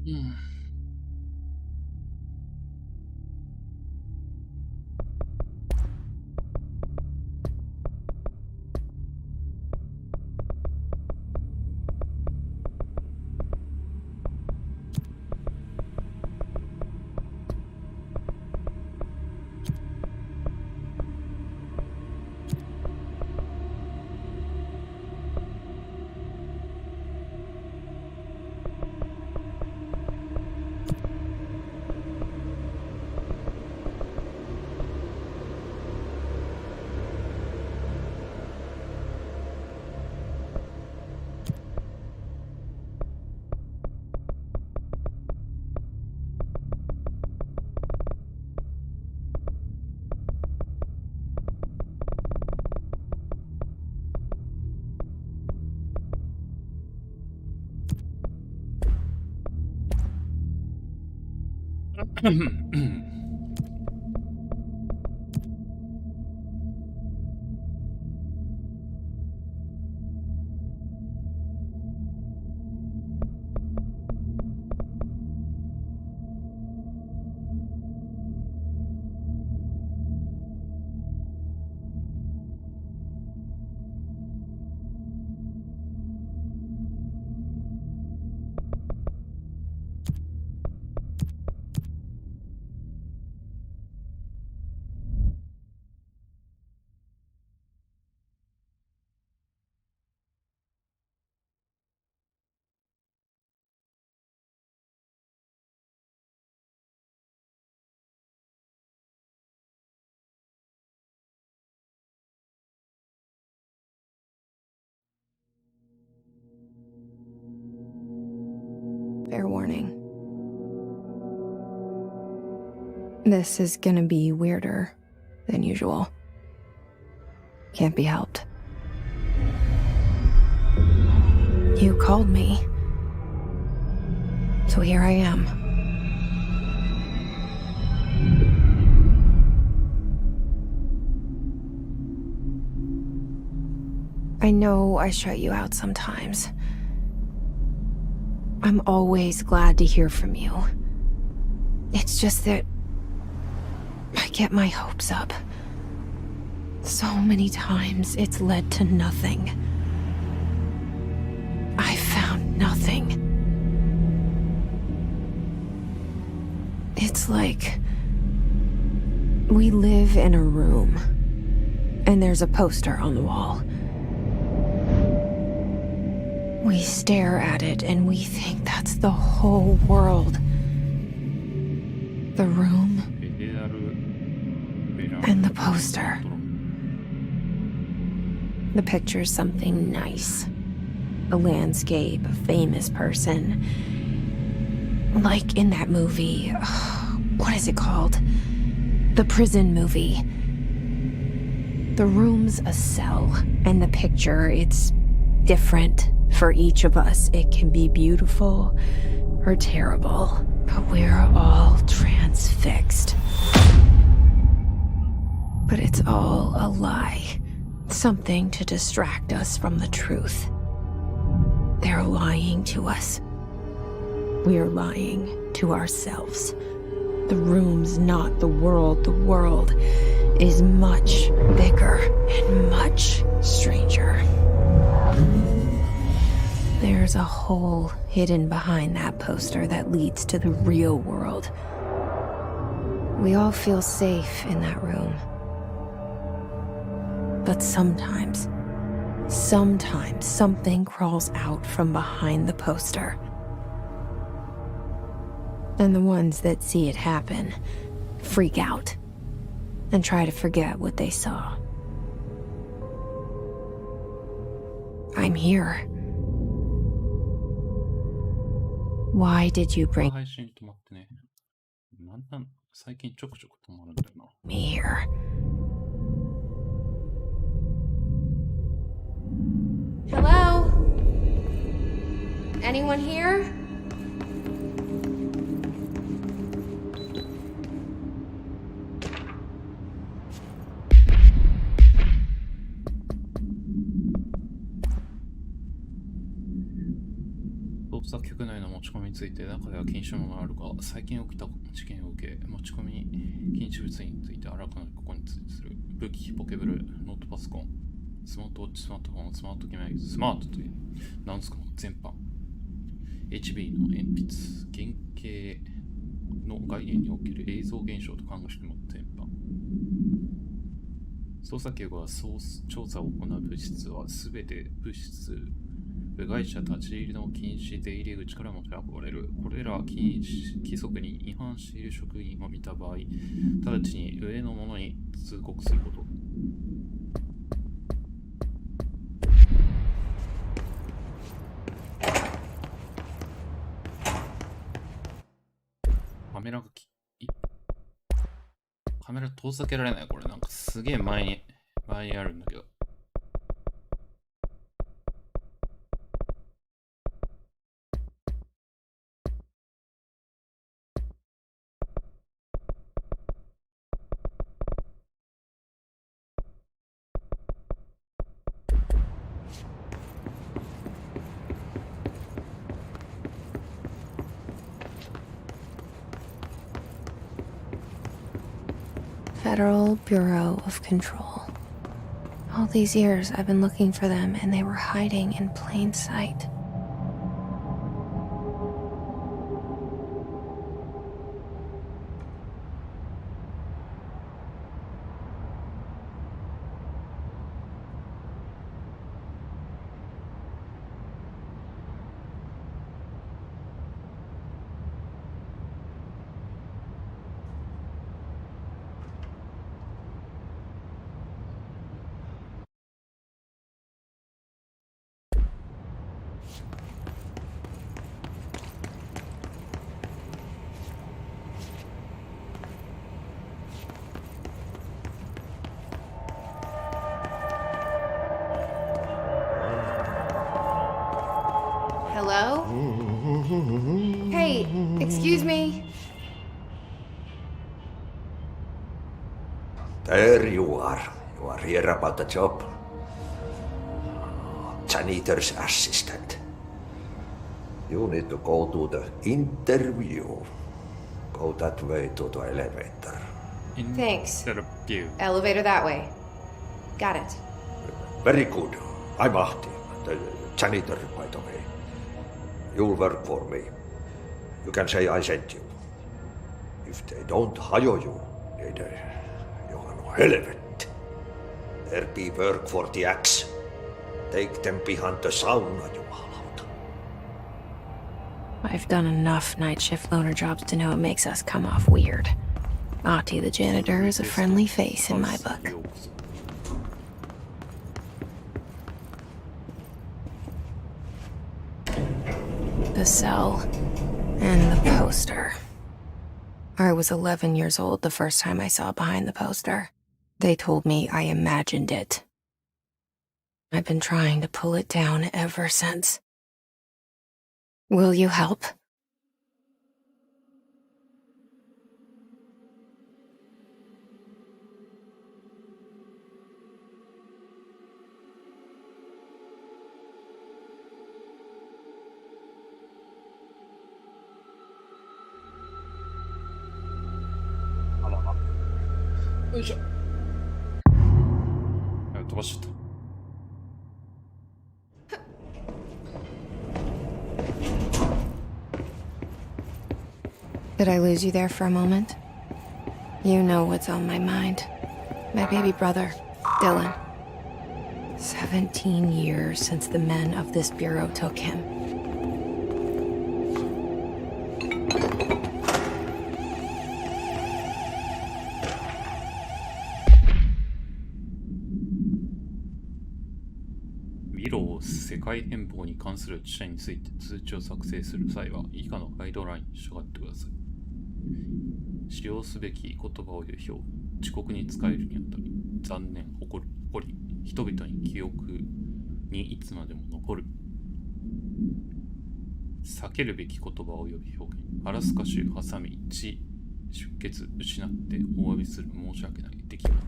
うん。Fair warning. This is gonna be weirder than usual. Can't be helped. You called me. So here I am. I know I shut you out sometimes. I'm always glad to hear from you. It's just that I get my hopes up. So many times it's led to nothing. I found nothing. It's like we live in a room, and there's a poster on the wall. We stare at it and we think that's the whole world. The room and the poster. The picture's something nice. A landscape, a famous person. Like in that movie, what is it called? The prison movie. The room's a cell, and the picture, it's different. For each of us, it can be beautiful or terrible, but we're all transfixed. But it's all a lie. Something to distract us from the truth. They're lying to us. We're lying to ourselves. The room's not the world. The world is much bigger and much stranger. There's a hole hidden behind that poster that leads to the real world. We all feel safe in that room. But sometimes something crawls out from behind the poster. And the ones that see it happen freak out and try to forget what they saw. I'm here. Why did you bring 配信止まってね。なんなん最近ちょくちょく止まるんだよな。 me here? Hello? Anyone here? 捜査局内の持ち込みについて中では禁止のものがあるが、最近起きた事件を受け、持ち込み禁止物品について改めてここに通知する。武器、ポケベル、ノートパソコン、スマートウォッチ、スマートフォン、スマート機械、スマートという、なんですか、全般。HB の鉛筆、原型の概念における映像現象と看護師の全般。捜査局が調査を行う物質はすべて物質、部外者立ち入りの禁止出入り口から持ち運ばれる。これら規則に違反している職員を見た場合、直ちに上の者に通告すること。カメラ遠ざけられない。これなんかすげえ前にあるんだけど。Federal Bureau of Control. All these years I've been looking for them and they were hiding in plain sight. Hello? Hey, excuse me. There you are. You are here about the job. Janitor's assistant. You need to go to the interview. Go that way to the elevator. Thanks. Interview. Elevator that way. Got it. Very good. I'm Ahti, the janitor, by the way. You'll work for me. You can say I sent you. If they don't hire you, then you're no helvet. There be work for the axe. Take them behind the sauna, jumalauta. I've done enough night shift loner jobs to know it makes us come off weird. Ahti the janitor is a friendly face in my book. The cell and the poster. I was 11 years old the first time I saw behind the poster. They told me I imagined it. I've been trying to pull it down ever since. Will you help? Did I lose you there for a moment? You know what's on my mind. My baby brother, Dylan. 17 years since the men of this bureau took him. Miro 世界変貌に関する知識について通知を作成する際は以下のガイドラインに従ってください。使用すべき言葉を言う表、遅刻に使えるにあたり、残念、誇り、人々に記憶にいつまでも残る。避けるべき言葉を呼ぶ表現、アラスカ州ハサミ、血、出血、失ってお詫びする、申し訳ない、出来事。うる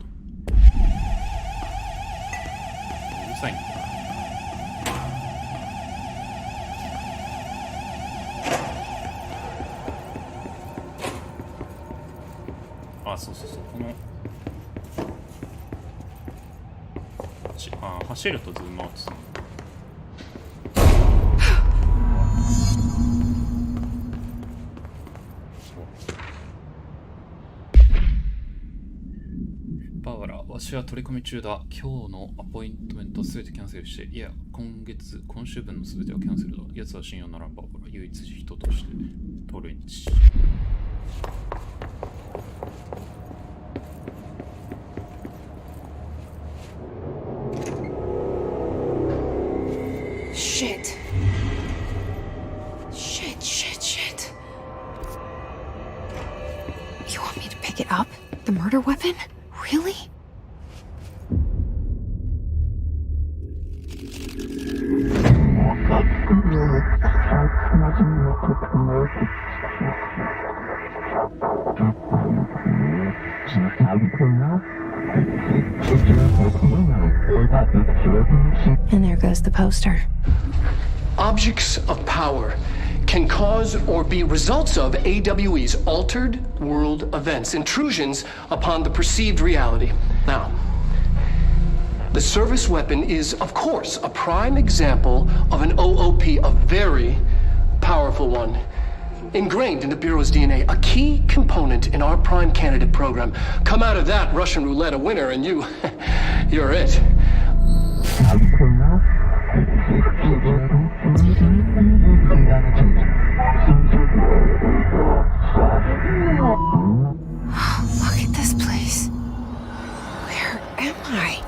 さいんだ。あ、そうそうそう、この走るとズームアウトする。バーバラ、わしは取り込み中だ。今日のアポイントメントすべてキャンセルして、いや、今週分のすべてはキャンセルだ。奴は信用ならんバーバラ、唯一人としてトレンチ。Shit. Shit. You want me to pick it up? The murder weapon? Really? And there goes the poster. Objects of power can cause or be results of AWE's altered world events, intrusions upon the perceived reality. Now, the service weapon is, of course, a prime example of an OOP, a very powerful one. Ingrained in the Bureau's DNA, a key component in our prime candidate program. Come out of that Russian roulette a winner and you're it. Look at this place. Where am I?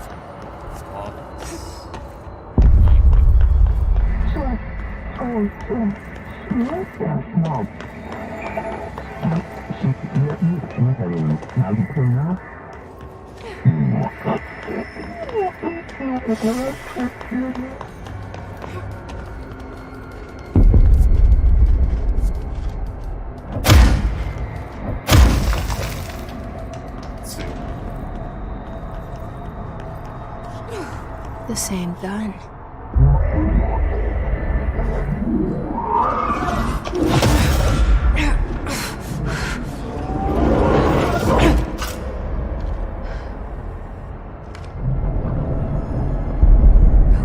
The same gun.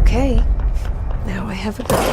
Okay, now I have a gun.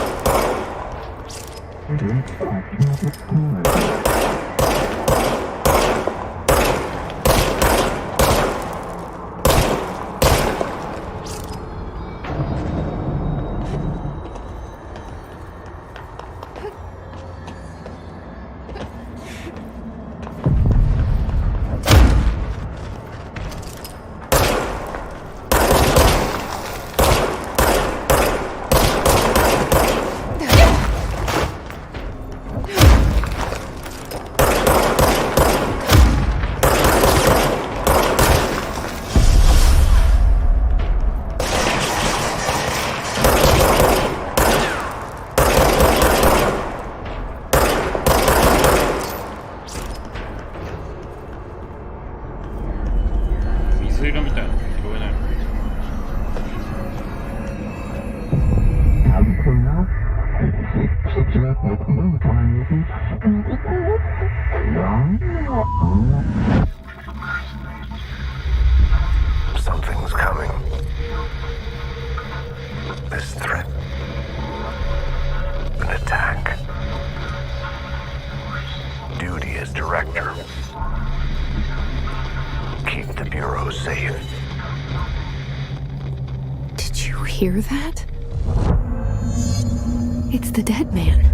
Something's coming. This threat. An attack. Duty as director. Keep the Bureau safe. Did you hear that? It's the dead man.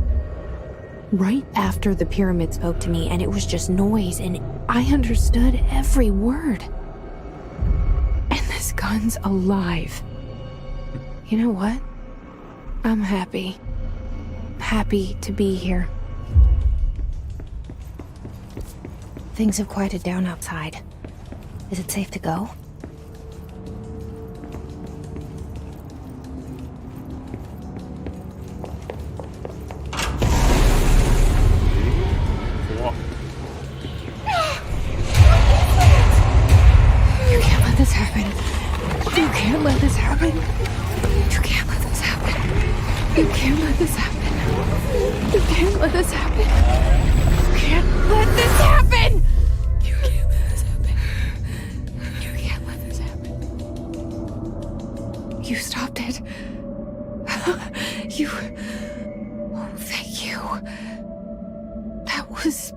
Right after the pyramid spoke to me, and it was just noise, and I understood every word. And this gun's alive. You know what? I'm happy. Happy to be here. Things have quieted down outside. Is it safe to go? This happen. You can't let this happen. You can't let this happen. You can't let this happen. You can't let this happen. You can't let this happen. You can't let this happen. You. Oh, thank you. That was.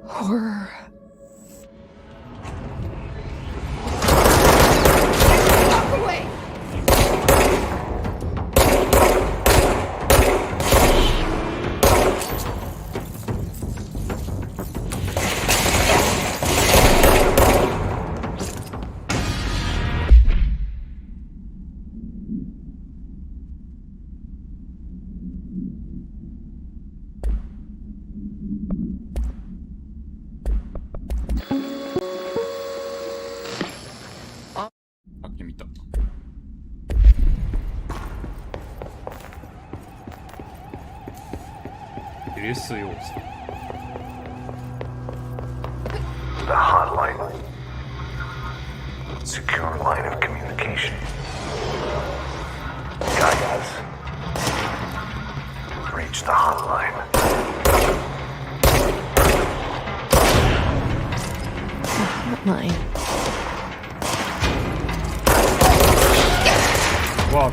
Horror. Walk away! The hotline. Secure line of communication. Guidance. Reach the hotline. Hotline. Wow.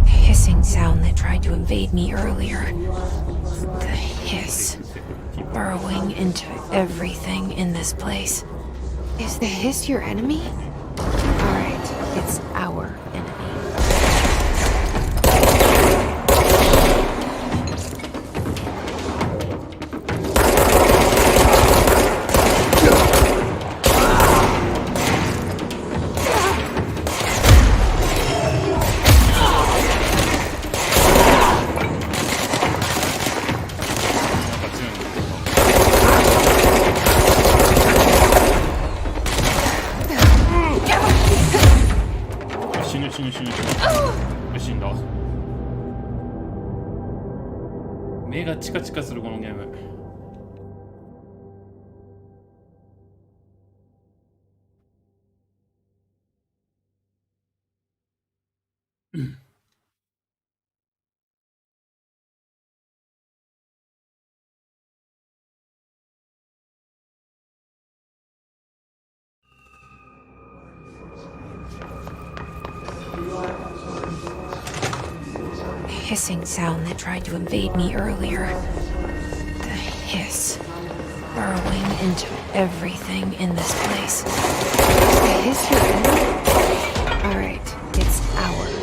Hissing sound that tried to invade me earlier. The hiss. Burrowing into everything in this place. Is the hiss your enemy? Alright, it's our enemy.死んだ。目がチカチカするこのゲーム。Hissing sound that tried to invade me earlier. The hiss. Burrowing into everything in this place. Is the hiss your enemy? Alright, it's our enemy.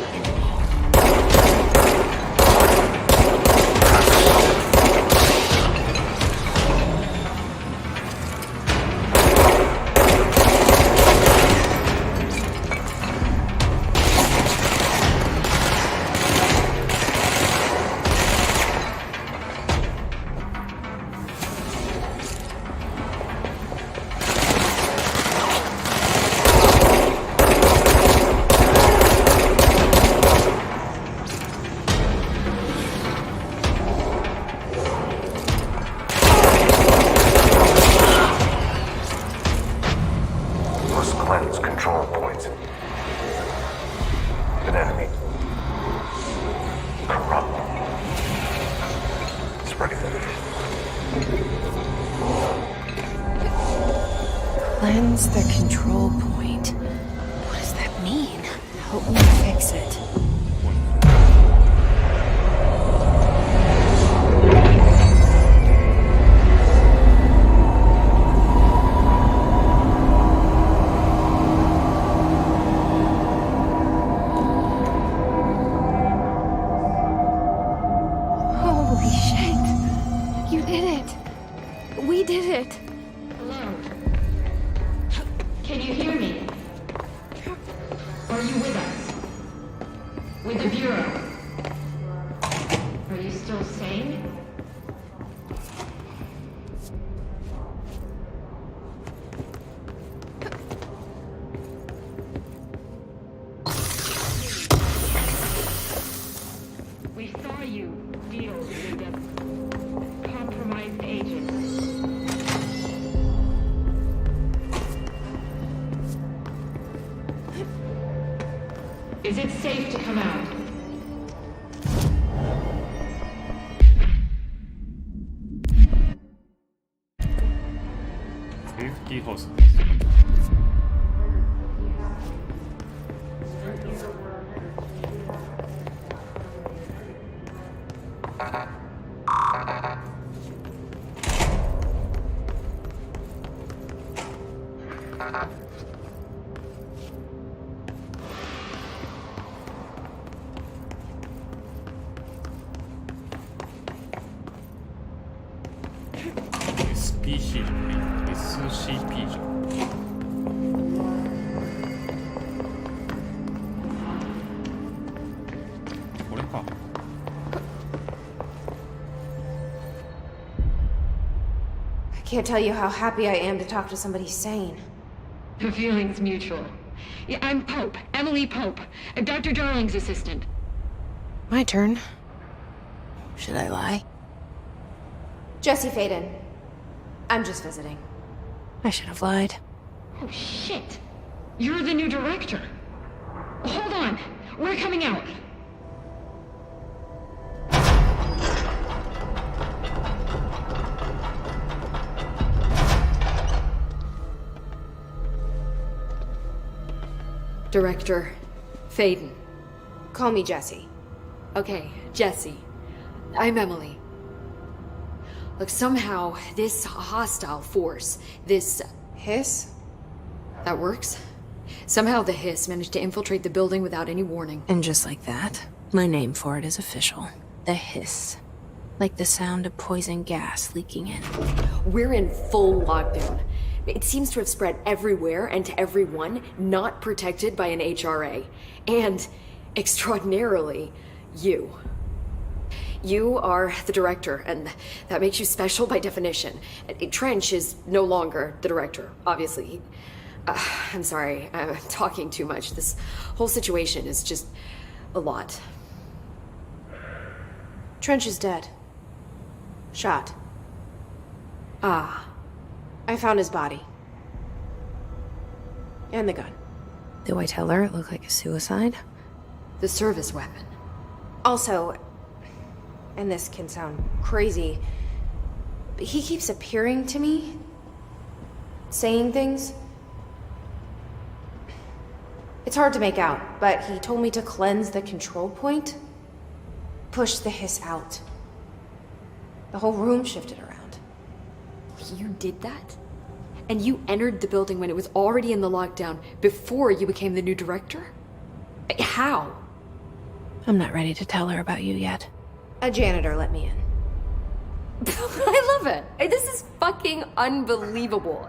Cleanse the control point. What does that mean? Help me fix it. Holy shit! You did it! We did it! Hello? Can you hear me? Are you with us? With the Bureau? Are you still sane? We saw you deal with a compromised agent. Is it safe to come out? Safety house. SPC じゃない SCP じゃん。これか。I can't tell you how happy I am to talk to somebody sane. The feeling's mutual. Yeah, I'm Pope, Emily Pope, Dr. Darling's assistant. My turn. Should I lie? Jesse Faden. I'm just visiting. I should have lied. Oh, shit. You're the new director. Hold on. We're coming out. Director Faden. Call me Jesse. Okay, Jesse. I'm Emily. Look, somehow this hostile force, this... Hiss? That works? Somehow the hiss managed to infiltrate the building without any warning. And just like that, my name for it is official. The hiss. Like the sound of poison gas leaking in. We're in full lockdown. It seems to have spread everywhere and to everyone not protected by an HRA. And, extraordinarily, you. You are the director, and that makes you special by definition. Trench is no longer the director, obviously. I'm sorry, I'm talking too much. This whole situation is just a lot. Trench is dead. Shot. Ah. I found his body. And the gun. Do I tell her it looked like a suicide? The service weapon. Also, and this can sound crazy, but he keeps appearing to me, saying things. It's hard to make out, but he told me to cleanse the control point, push the hiss out. The whole room shifted around. You did that? And you entered the building when it was already in the lockdown before you became the new director? How? I'm not ready to tell her about you yet. A janitor let me in. I love it. This is fucking unbelievable.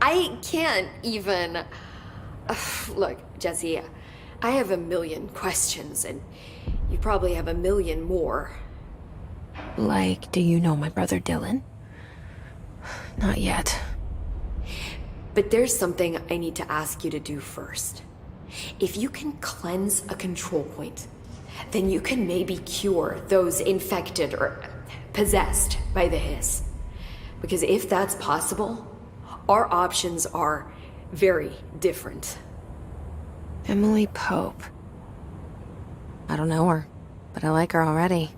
I can't even... Look, Jesse, I have a million questions, and you probably have a million more. Like, do you know my brother Dylan? Not yet. But there's something I need to ask you to do first. If you can cleanse a control point, then you can maybe cure those infected or possessed by the hiss. Because if that's possible, our options are very different. Emily Pope. I don't know her, but I like her already.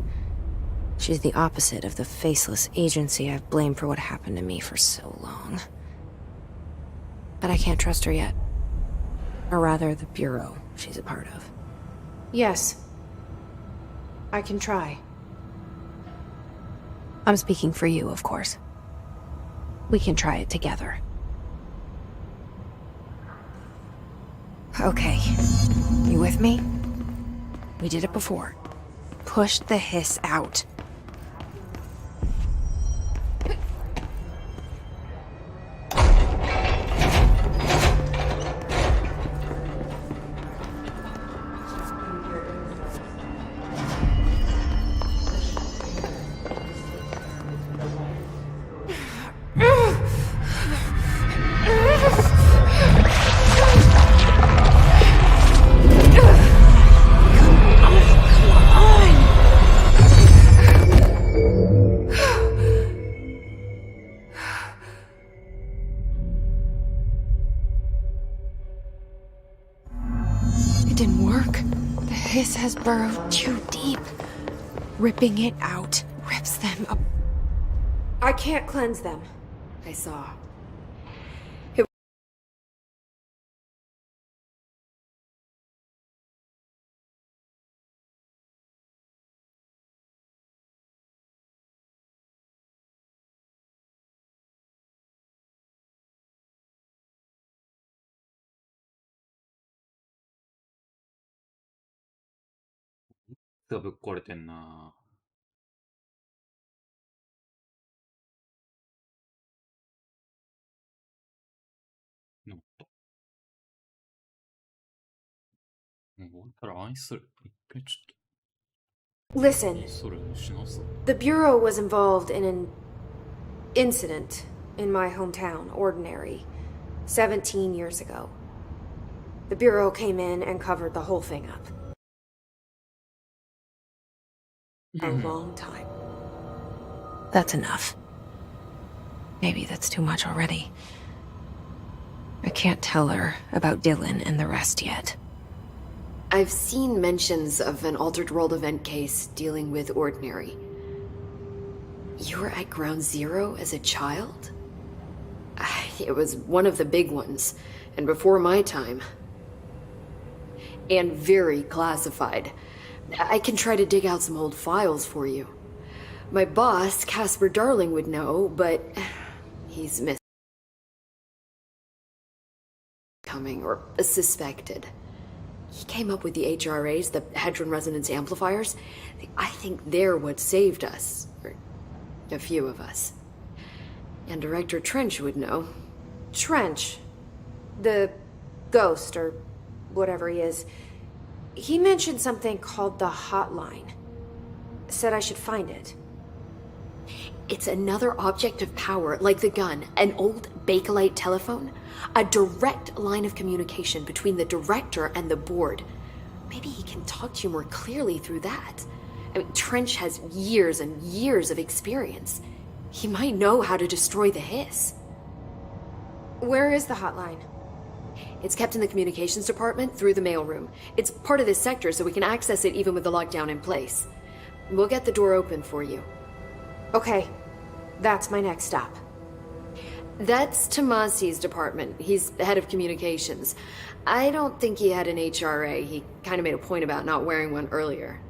She's the opposite of the faceless agency I've blamed for what happened to me for so long. but I can't trust her yet. Or rather, the bureau she's a part of. Yes. I can try. I'm speaking for you, of course. We can try it together. Okay. You with me? We did it before. Push the hiss out. Has burrowed too deep. Ripping it out rips them up. I can't cleanse them. I saw.ぶっ壊れてんな。なんと。もう終わったら愛する。一回ちょっと。 Listen, それしなさ。 the Bureau was involved in an incident in my hometown, Ordinary, 17 years ago. The Bureau came in and covered the whole thing up. A long time. That's enough. Maybe that's too much already. I can't tell her about Dylan and the rest yet. I've seen mentions of an Altered World event case dealing with Ordinary. You were at Ground Zero as a child? It was one of the big ones, and before my time. And very classified. I can try to dig out some old files for you. My boss, Casper Darling, would know, but he's missing. Coming, or suspected. He came up with the HRAs, the Hadron Resonance Amplifiers. I think they're what saved us. Or a few of us. And Director Trench would know. Trench? The ghost, or whatever he is. He mentioned something called the hotline. Said I should find it. It's another object of power, like the gun, an old Bakelite telephone. A direct line of communication between the director and the board. Maybe he can talk to you more clearly through that. I mean, Trench has years and years of experience. He might know how to destroy the hiss. Where is the hotline? It's kept in the communications department through the mailroom. It's part of this sector, so we can access it even with the lockdown in place. We'll get the door open for you. Okay, that's my next stop. That's Tomasi's department. He's the head of communications. I don't think he had an HRA. He kind of made a point about not wearing one earlier.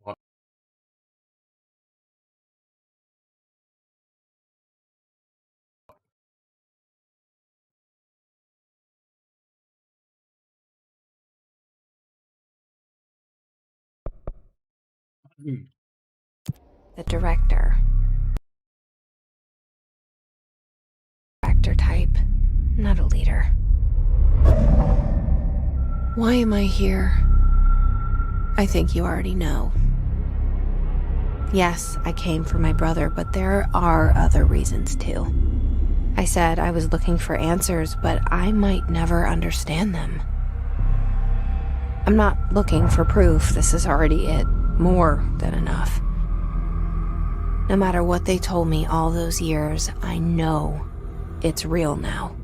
What? The director. Actor type, not a leader. Why am I here? I think you already know. Yes, I came for my brother, but there are other reasons too. I said I was looking for answers, but I might never understand them. I'm not looking for proof. This is already it. More than enough. No matter what they told me all those years, I know it's real now.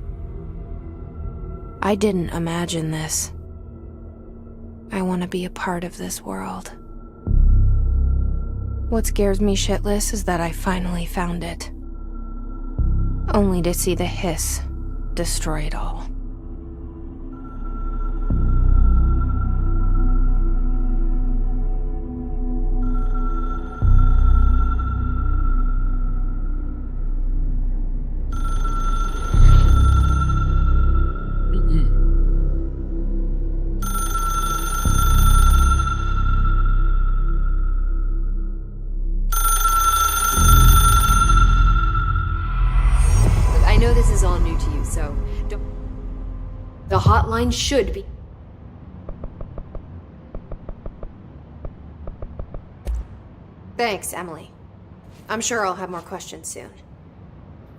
I didn't imagine this. I want to be a part of this world. What scares me shitless is that I finally found it. only to see the hiss destroy it all. I know this is all new to you, so don't... The hotline should be... Thanks, Emily. I'm sure I'll have more questions soon.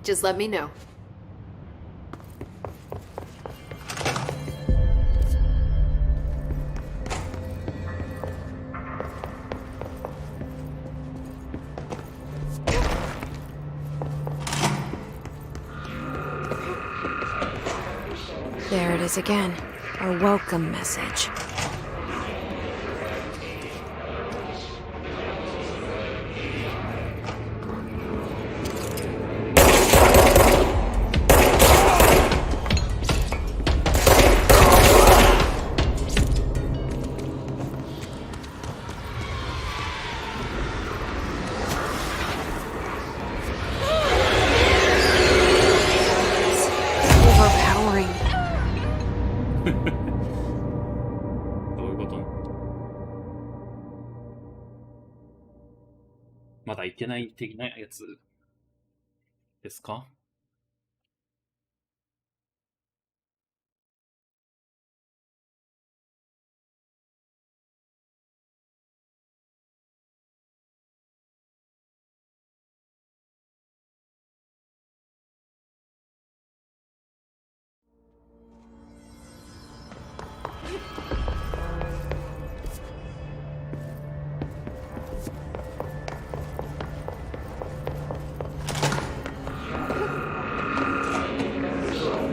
Just let me know. There it is again. Our welcome message. Overpowering. どういうこと？まだいけない的なやつですか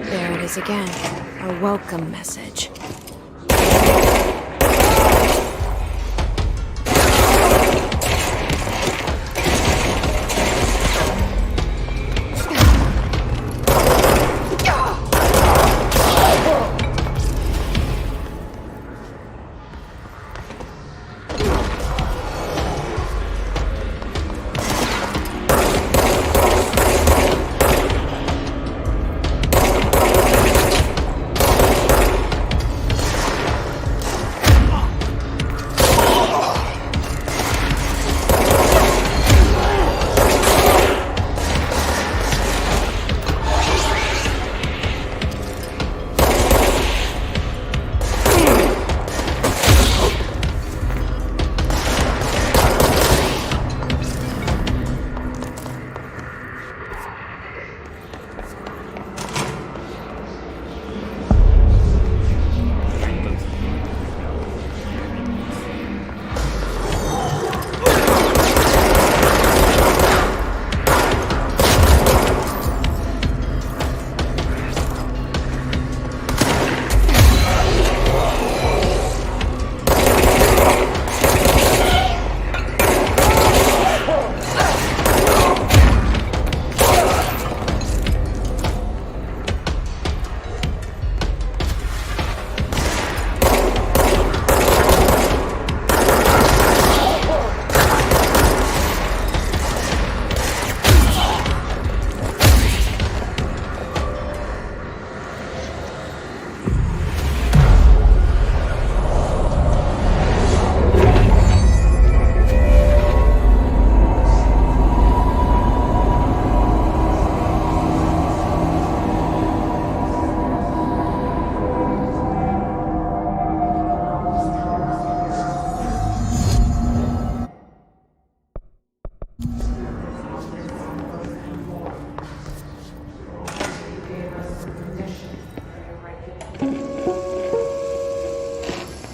？There it is again. Our welcome message.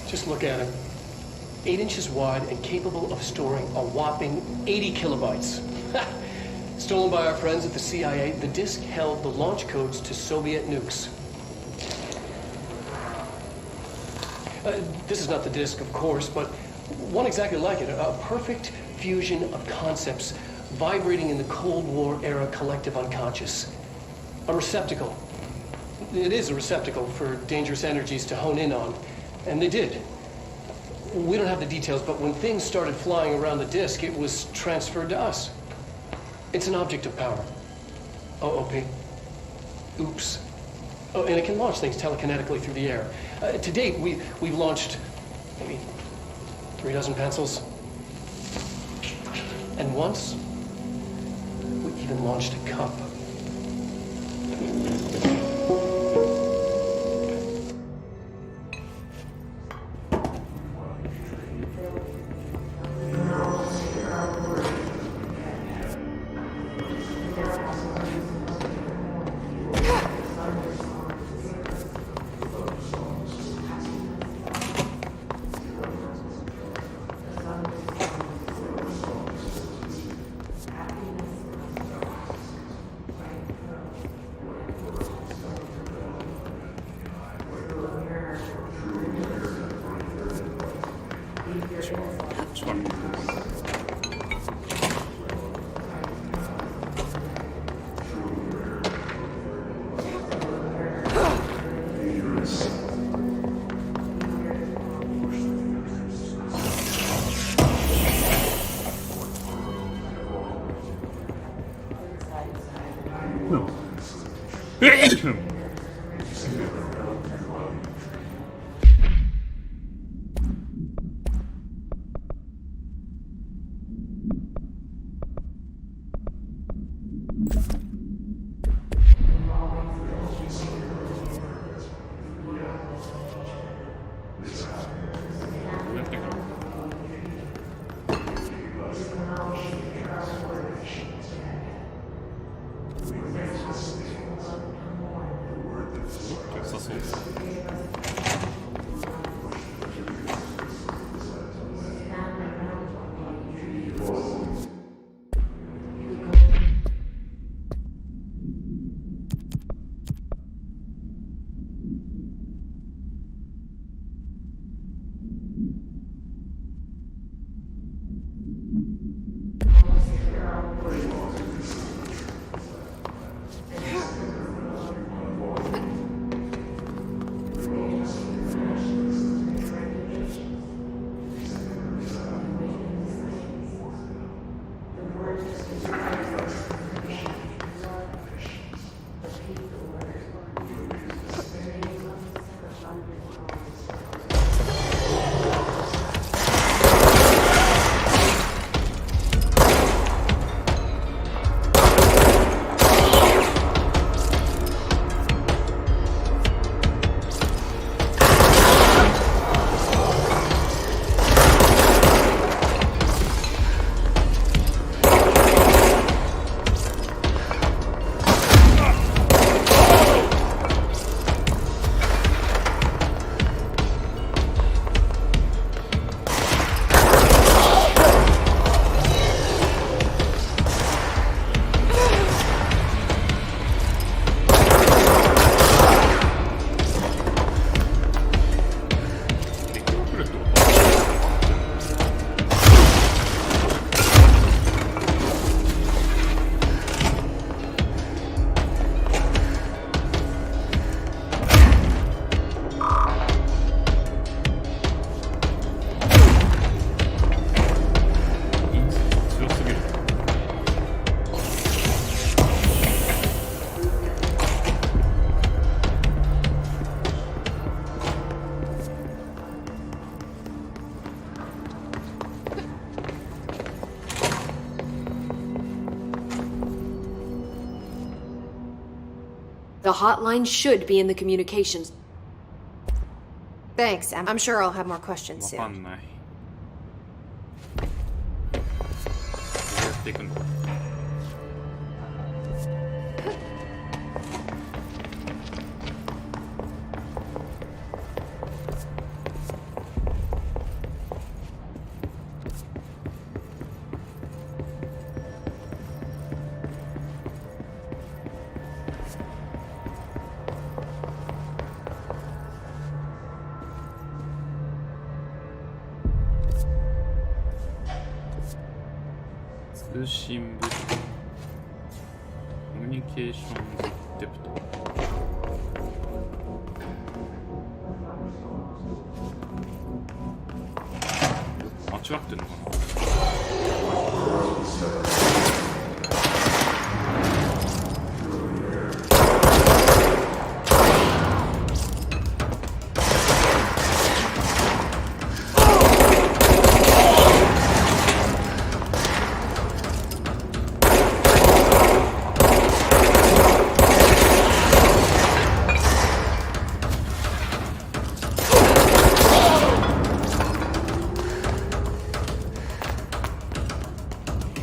Just look at him. 8 inches wide and capable of storing a whopping 80 kilobytes. Stolen by our friends at the CIA, the disk held the launch codes to Soviet nukes. This is not the disk, of course, but one exactly like it. A perfect fusion of concepts vibrating in the Cold War era collective unconscious. A receptacle. It is a receptacle for dangerous energies to hone in on. And they did. We don't have the details, but when things started flying around the disk, it was transferred to us. It's an object of power. OOP. Oops. Oh, and it can launch things telekinetically through the air. To date, we've launched maybe 3 dozen pencils. And once, we even launched a cup. The hotline should be in the communications. Thanks. I'm sure I'll have more questions わ soon. かんない。どうやっていくの？通信部コミュミュニケーションデプト。間違ってんのかな。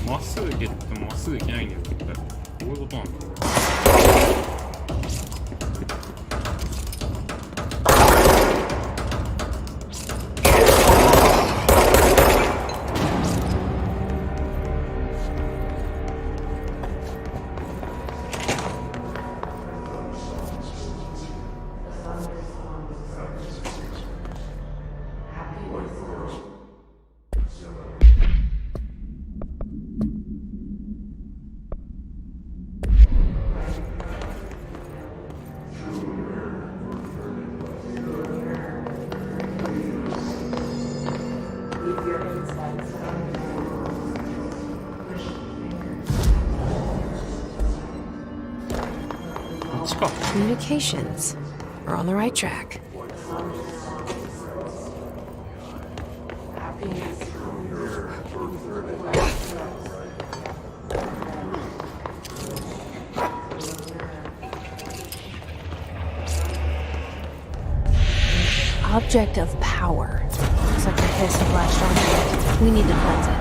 まっすぐ行けってもまっすぐ行けないんだよ。どういうことなんだろう。Communications. We're on the right track. Object of power. Looks like the hiss of latched onto it. We need to cleanse it.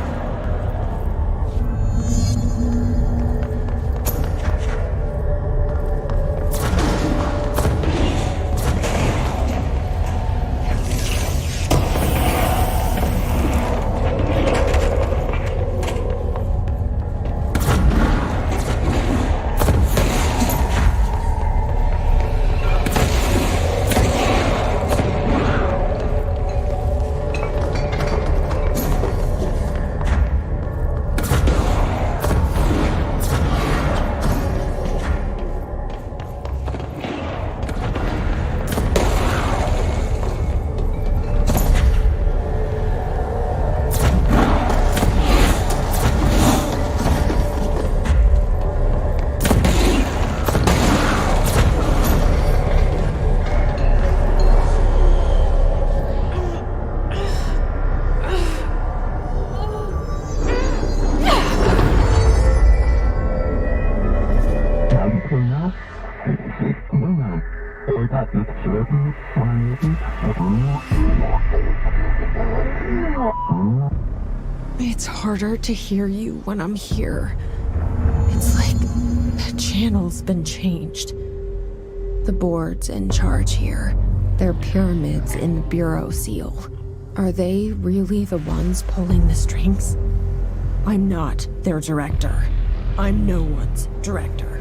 It's harder to hear you when I'm here. It's like the channel's been changed. The board's in charge here. They're pyramids in the Bureau seal. Are they really the ones pulling the strings? I'm not their director. I'm no one's director.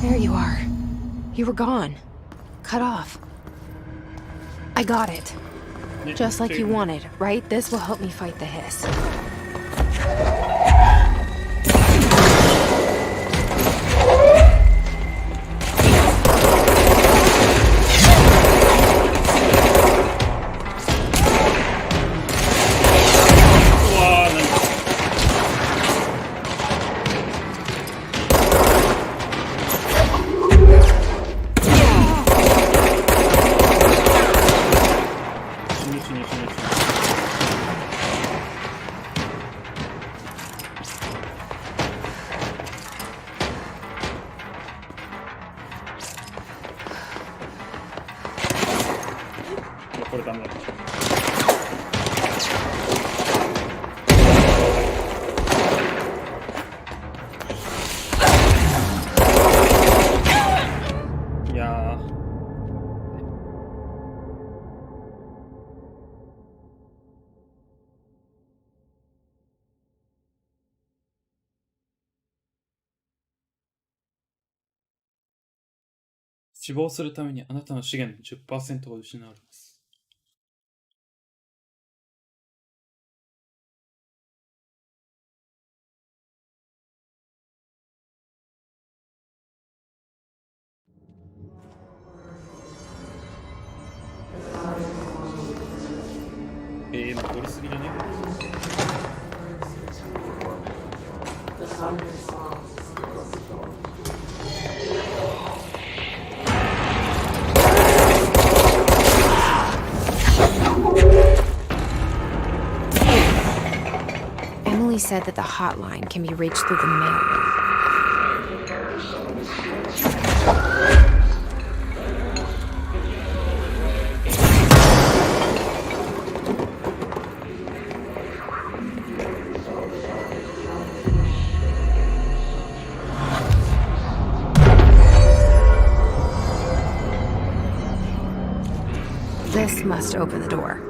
There you are. You were gone. Cut off. I got it. ね Just like ってい you う wanted, right? This will help me fight the hiss.これダメだ。いやー。死亡するためにあなたの資源の 10% が失われます。戻りすぎじゃねEmily said that the hotline can be reached through the mailroom. This must open the door.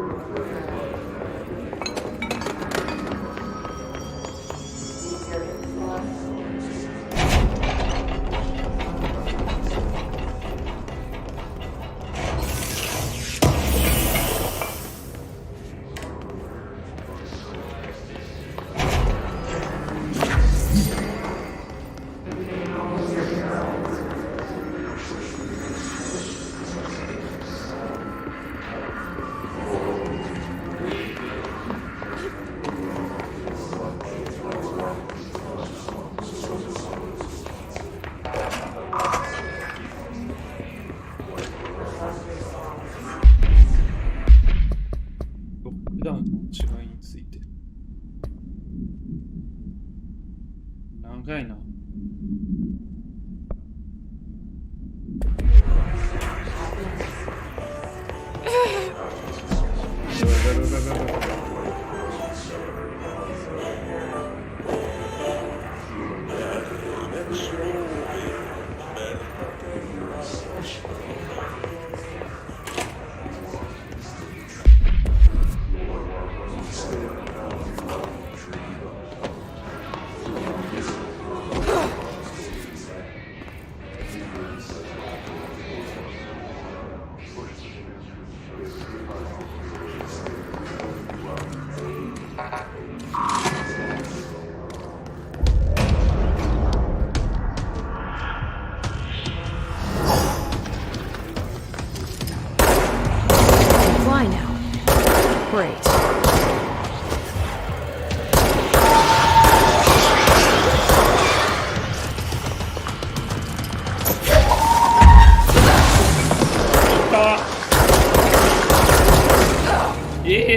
長いな。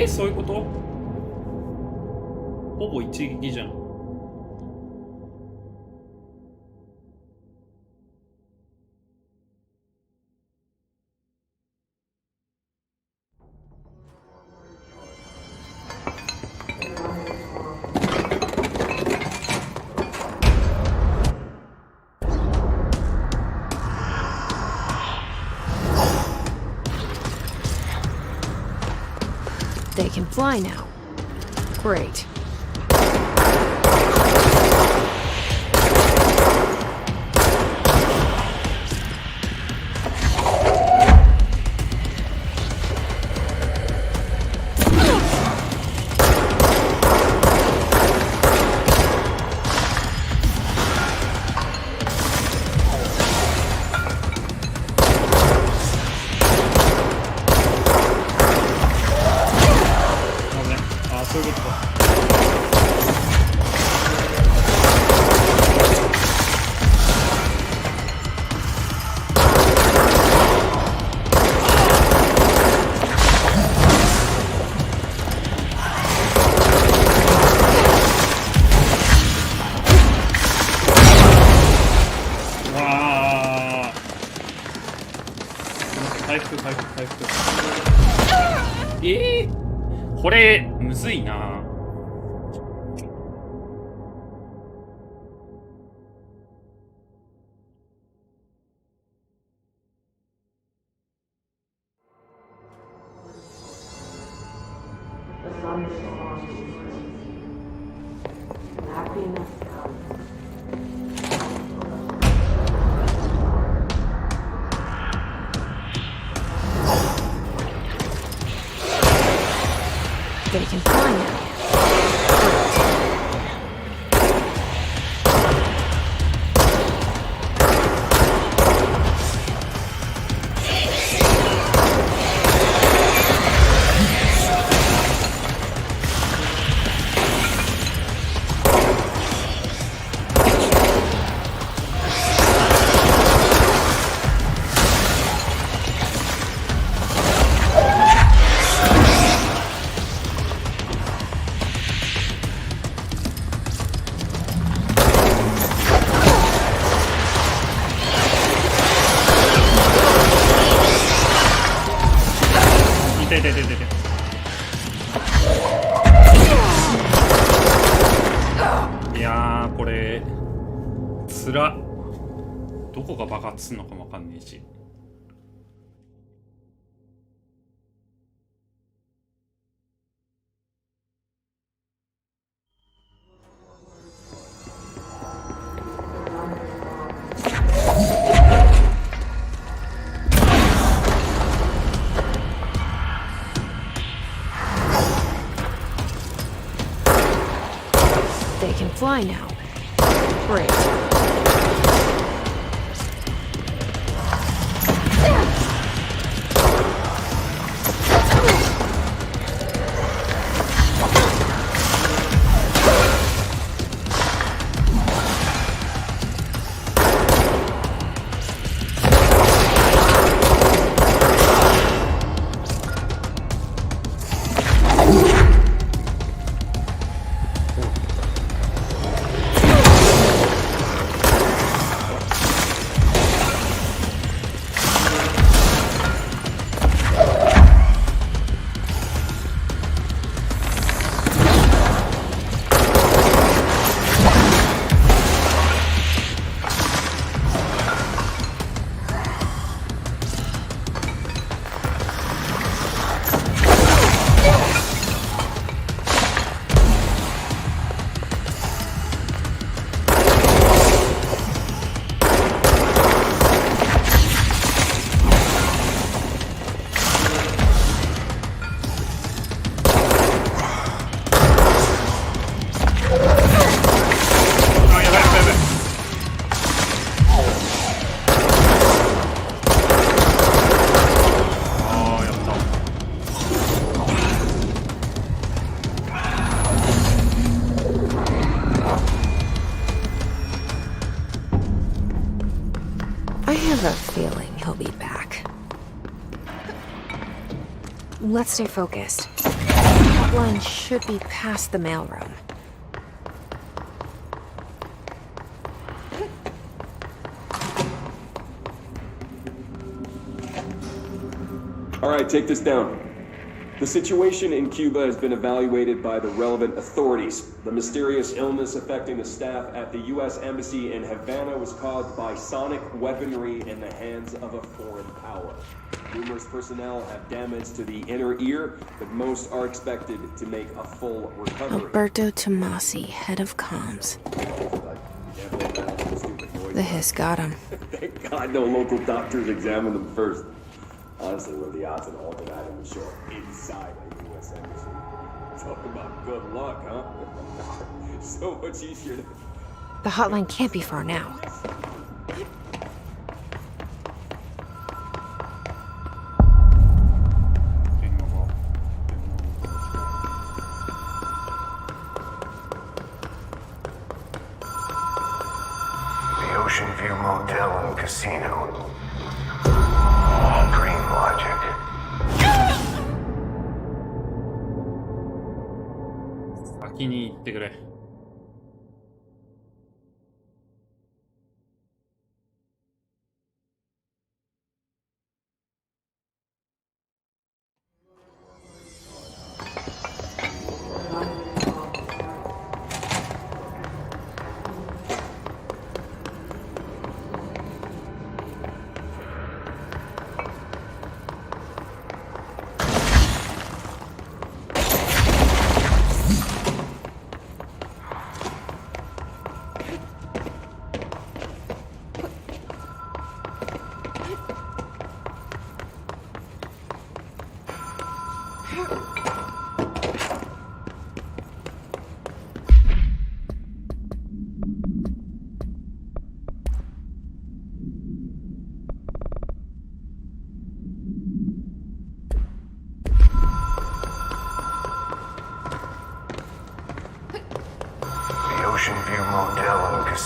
そういうこと？ほぼ一撃じゃん。They can fly now. Great. 回復。これむずいな。They can fly now.いやーこれつら。どこが爆発するのかもわかんねえし。They can fly now. Great. I have a feeling he'll be back. Let's stay focused. The hotline should be past the mailroom. All right, take this down. The situation in Cuba has been evaluated by the relevant authorities. The mysterious illness affecting the staff at the U.S. Embassy in Havana was caused by sonic weaponry in the hands of a foreign power. Numerous personnel have damage to the inner ear, but most are expected to make a full recovery. Alberto Tomasi, head of comms. The hiss got him. Thank God no local doctors examined them first. Honestly, what are the odds an alternate item would show up inside a U.S. Embassy? Talk about good luck, huh? So much easier to... The hotline can't be far now. The Ocean View Motel and Casino. Dream logic. 先に行ってくれ。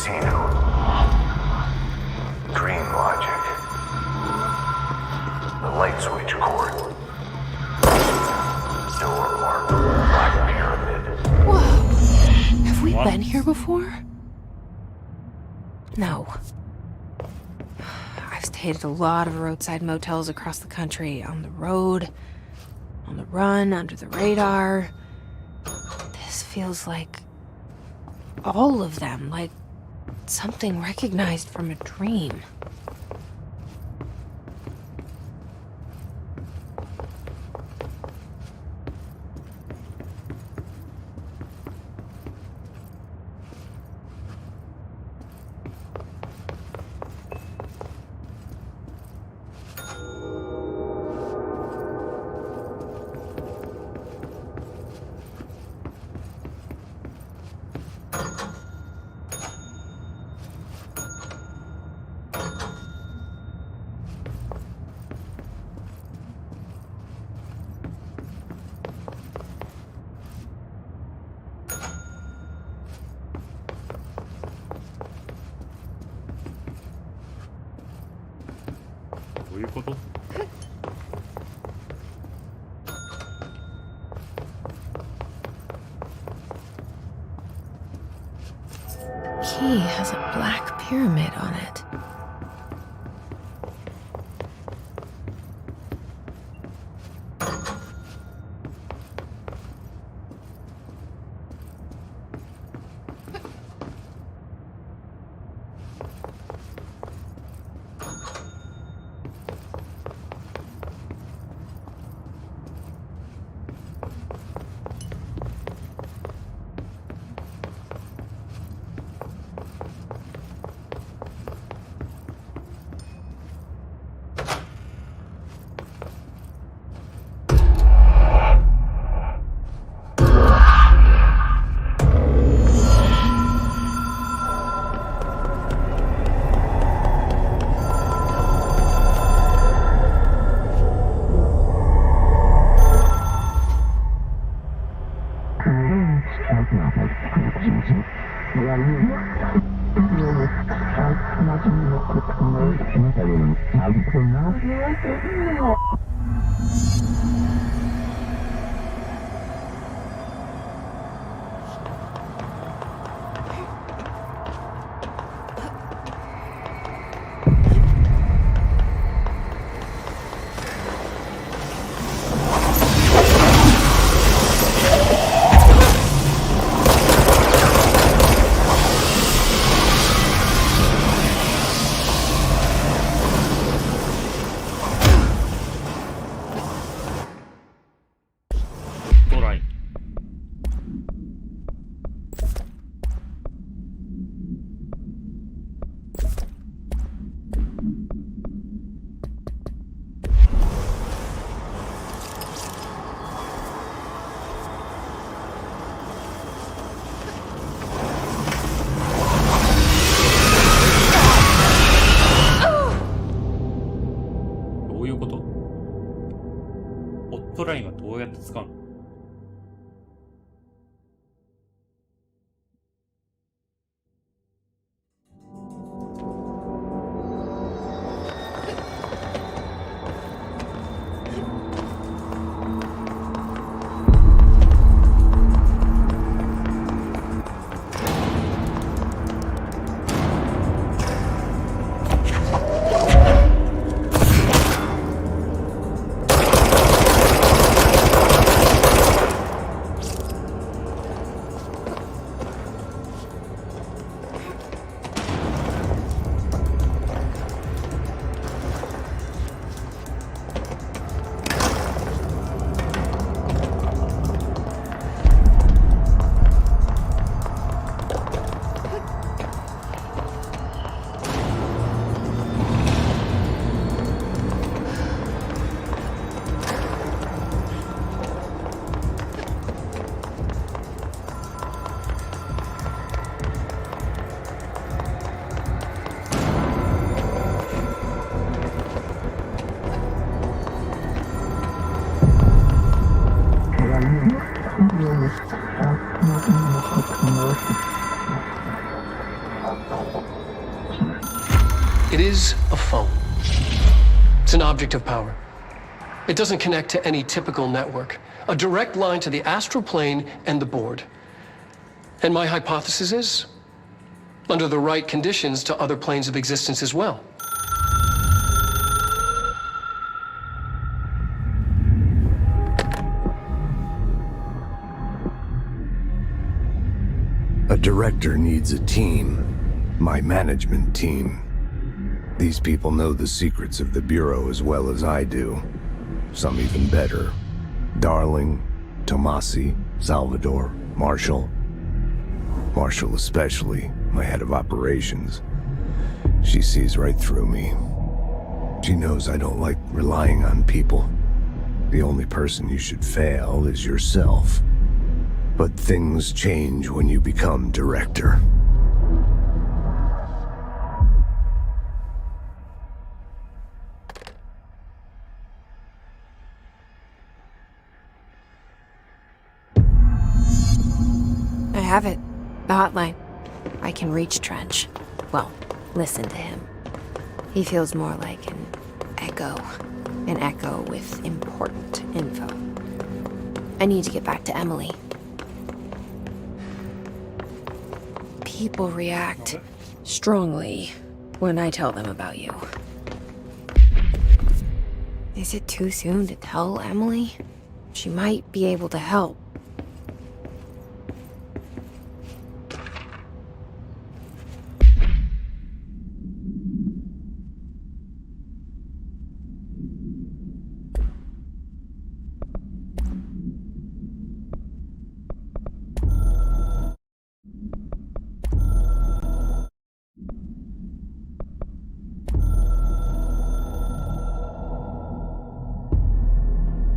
casino. Dream logic. The light switch cord. Door marked Black Pyramid. Whoa! Have we been here before? No. I've stayed at a lot of roadside motels across the country, on the road, on the run, under the radar. This feels like all of them, like something recognized from a dream. Key has a black pyramid on it. It is a phone. It's an object of power. It doesn't connect to any typical network. A direct line to the astral plane and the board. And my hypothesis is, under the right conditions, to other planes of existence as well. A director needs a team. My management team. These people know the secrets of the Bureau as well as I do. Some even better. Darling, Tomasi, Salvador, Marshall. Marshall especially, my head of operations. She sees right through me. She knows I don't like relying on people. The only person you should fail is yourself. But things change when you become director. I have it. The hotline. I can reach Trench. Well, listen to him. He feels more like an echo. An echo with important info. I need to get back to Emily. People react strongly when I tell them about you. Is it too soon to tell Emily? She might be able to help.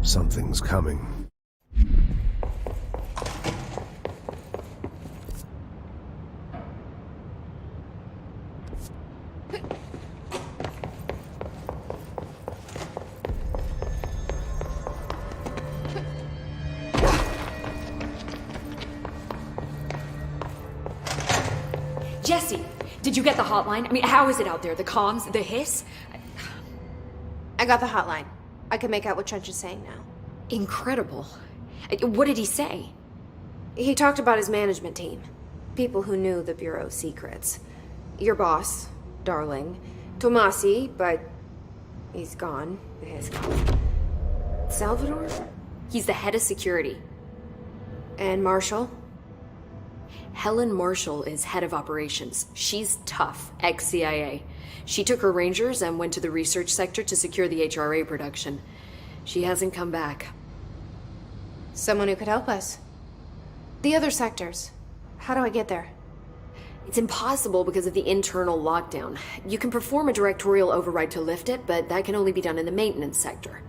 Something's coming. Jesse, did you get the hotline? I mean, how is it out there? The comms, the hiss? I got the hotline. I can make out what Trench is saying now. Incredible. What did he say? He talked about his management team. People who knew the Bureau's secrets. Your boss, Darling. Tomasi, but he's gone. He's gone. Salvador? He's the head of security. And Marshall? Helen Marshall is head of operations. She's tough, ex-CIA. She took her Rangers and went to the research sector to secure the HRA production. She hasn't come back. Someone who could help us. The other sectors. How do I get there? It's impossible because of the internal lockdown. You can perform a directorial override to lift it, but that can only be done in the maintenance sector.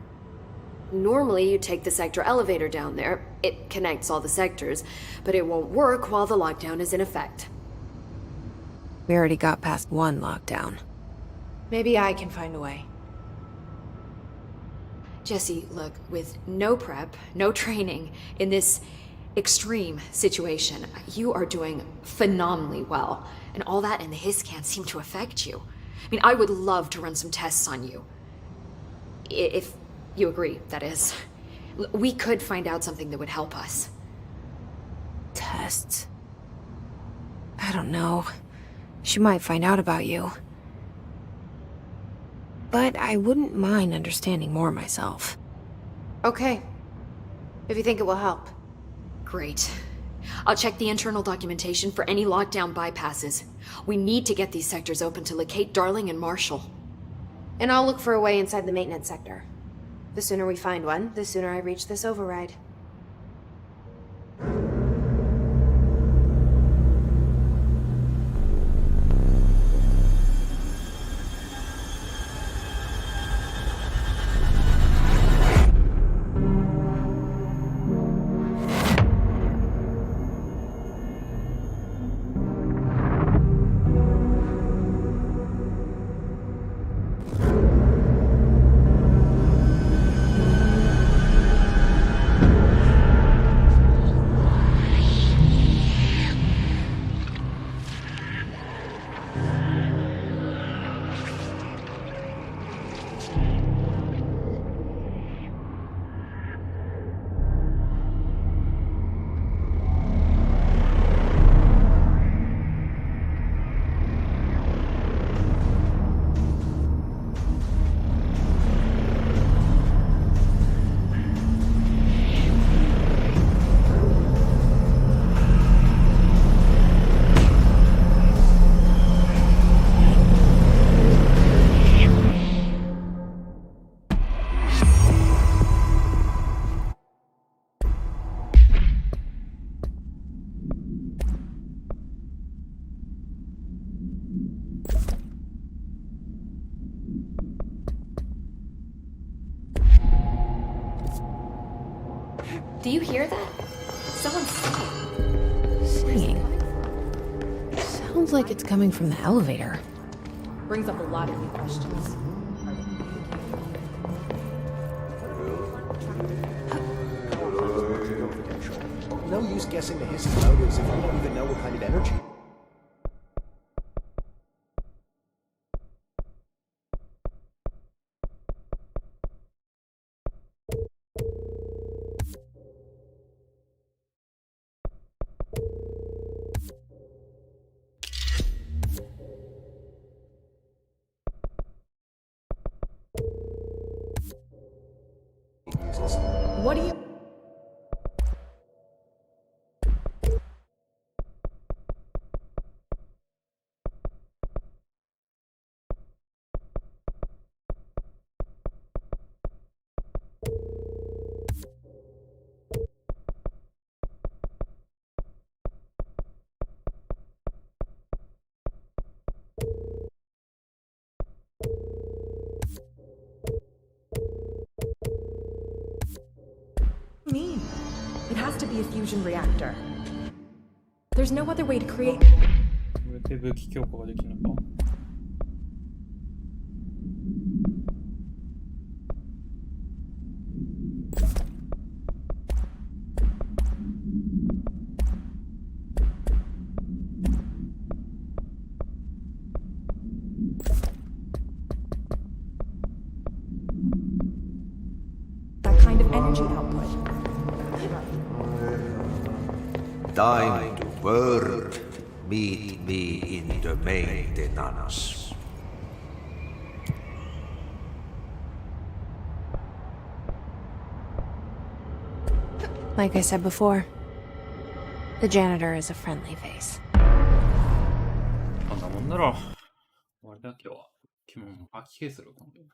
Normally, you take the sector elevator down there. It connects all the sectors, but it won't work while the lockdown is in effect. We already got past one lockdown. Maybe I can find a way. Jesse, look, with no prep, no training, in this extreme situation, you are doing phenomenally well. And all that and the hiss can't seem to affect you. I mean, I would love to run some tests on you. If you agree, that is. We could find out something that would help us. Tests? I don't know. She might find out about you. But I wouldn't mind understanding more myself. Okay. If you think it will help. Great. I'll check the internal documentation for any lockdown bypasses. We need to get these sectors open to locate Darling and Marshall. And I'll look for a way inside the maintenance sector. The sooner we find one, the sooner I reach this override. Do you hear that? Someone's Singing. Sounds like it's coming from the elevator. Brings up a lot of new questions. No use guessing the hissing motives if we don't even know what kind of energy. What do you... mean? It has to be a fusion reactor. There's no other way to create... これで武器強化ができるのか。that kind of energy output. Time to work. Meet me in the maintenance. Like I said before, the janitor is a friendly face. こんなもんだろ。終わりだ今日は。気も吐き気するこのゲーム。